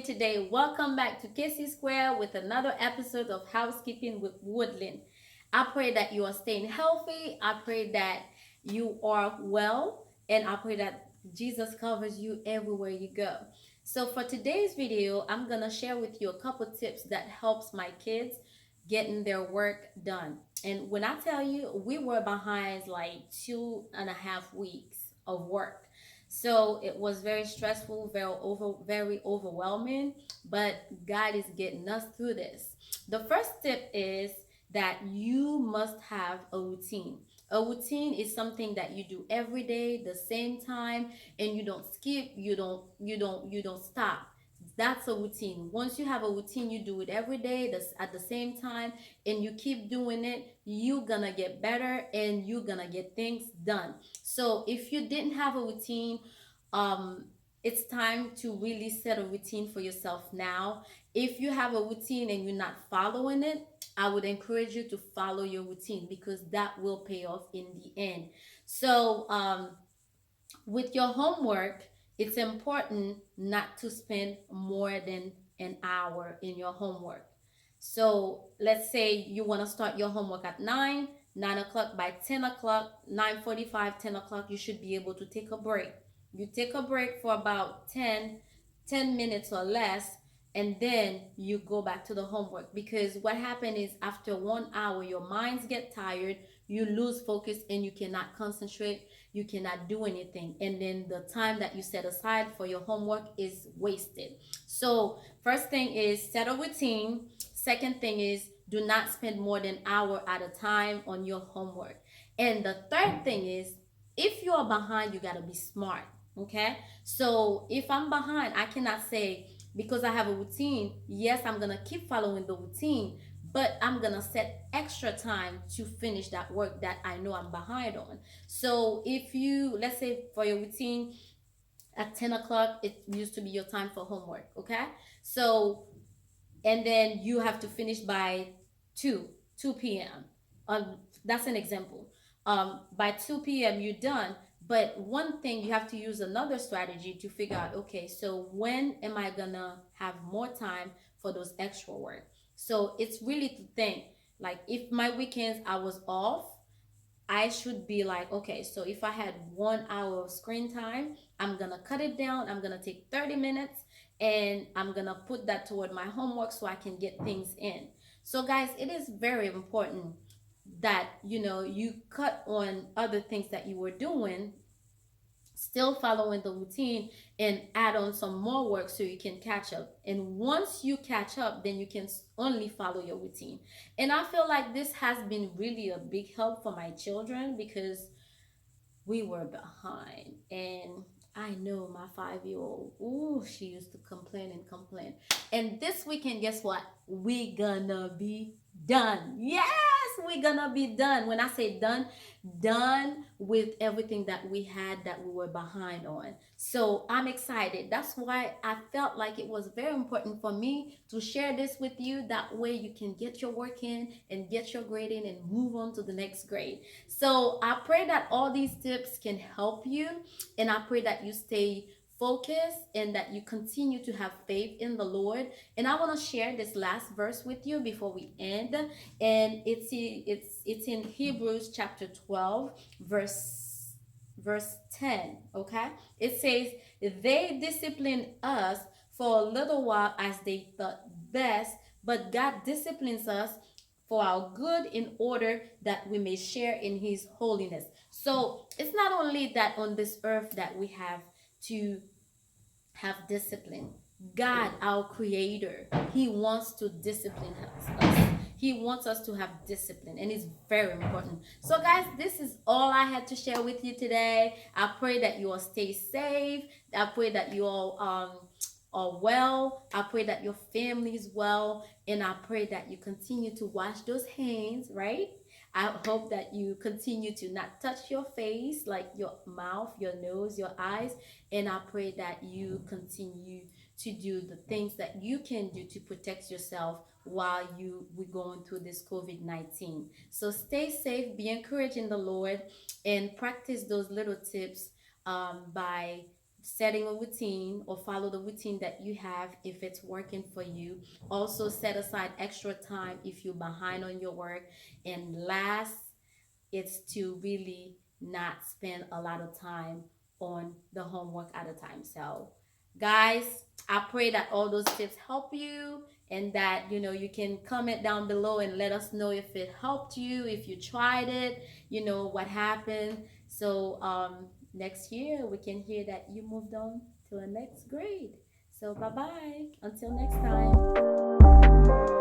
today? Welcome back to KC Square with another episode of Housekeeping with Woodland. I pray that you are staying healthy. I pray that you are well. And I pray that Jesus covers you everywhere you go. So for today's video, I'm going to share with you a couple tips that helps my kids getting their work done. And when I tell you, we were behind like 2.5 weeks of work. So it was very stressful, very overwhelming, but God is getting us through this. The first tip is that you must have a routine. A routine is something that you do every day, the same time, and you don't skip, you don't stop. That's a routine. Once you have a routine, you do it every day at the same time, and you keep doing it, you're gonna get better and you're gonna get things done. So if you didn't have a routine, um it's time to really set a routine for yourself now. If you have a routine and you're not following it, I would encourage you to follow your routine because that will pay off in the end. So with your homework, it's important not to spend more than an hour in your homework. So let's say you want to start your homework at 9 o'clock. By 10 o'clock, 9:45, 10 o'clock, you should be able to take a break. You take a break for about 10 minutes or less, and then you go back to the homework. Because what happens is after 1 hour, your minds get tired, you lose focus, and you cannot concentrate, you cannot do anything, and then the time that you set aside for your homework is wasted. So first thing is set a routine. Second thing is do not spend more than an hour at a time on your homework. And the third thing is if you are behind, you got to be smart. Okay, so if I'm behind, I cannot say because I have a routine, yes, I'm gonna keep following the routine, but I'm gonna set extra time to finish that work that I know I'm behind on. So if you, let's say for your routine, at 10 o'clock, it used to be your time for homework, okay? So, and then you have to finish by 2 p.m. That's an example. By 2 p.m. you're done. But one thing, you have to use another strategy to figure out, okay, so when am I gonna have more time for those extra work? So it's really to think, like if my weekends I was off, I should be like, okay, so if I had 1 hour of screen time, I'm gonna cut it down. I'm gonna take 30 minutes and I'm gonna put that toward my homework so I can get things in. So, guys, it is very important that you cut on other things that you were doing, still following the routine, and add on some more work so you can catch up. And once you catch up, then you can only follow your routine. And I feel like this has been really a big help for my children because we were behind. And I know my 5-year old, ooh, she used to complain and complain. And this weekend, guess what? We gonna be done. Yes, we gonna be done. When I say done, done with everything that we had that we were behind on. So I'm excited. That's why I felt like it was very important for me to share this with you. That way you can get your work in and get your grade in and move on to the next grade. So I pray that all these tips can help you, and I pray that you stay focused and that you continue to have faith in the Lord. And I want to share this last verse with you before we end, and it's in Hebrews chapter 12, verse 10. Okay, it says, they discipline us for a little while as they thought best, but God disciplines us for our good in order that we may share in his holiness. So it's not only that on this earth that we have to have discipline. God, our creator, he wants to discipline us. He wants us to have discipline, and it's very important. So guys, this is all I had to share with you today. I pray that you all stay safe. I pray that you all are well. I pray that your family is well, and I pray that you continue to wash those hands, right? I hope that you continue to not touch your face, like your mouth, your nose, your eyes. And I pray that you continue to do the things that you can do to protect yourself while we're going through this COVID-19. So stay safe, be encouraged in the Lord, and practice those little tips by setting a routine or follow the routine that you have if it's working for you. Also set aside extra time if you're behind on your work. And last, it's to really not spend a lot of time on the homework at a time. So, guys, I pray that all those tips help you, and that you can comment down below and let us know if it helped you, if you tried it, what happened. So, next year we can hear that you moved on to the next grade. So, bye bye. Until next time.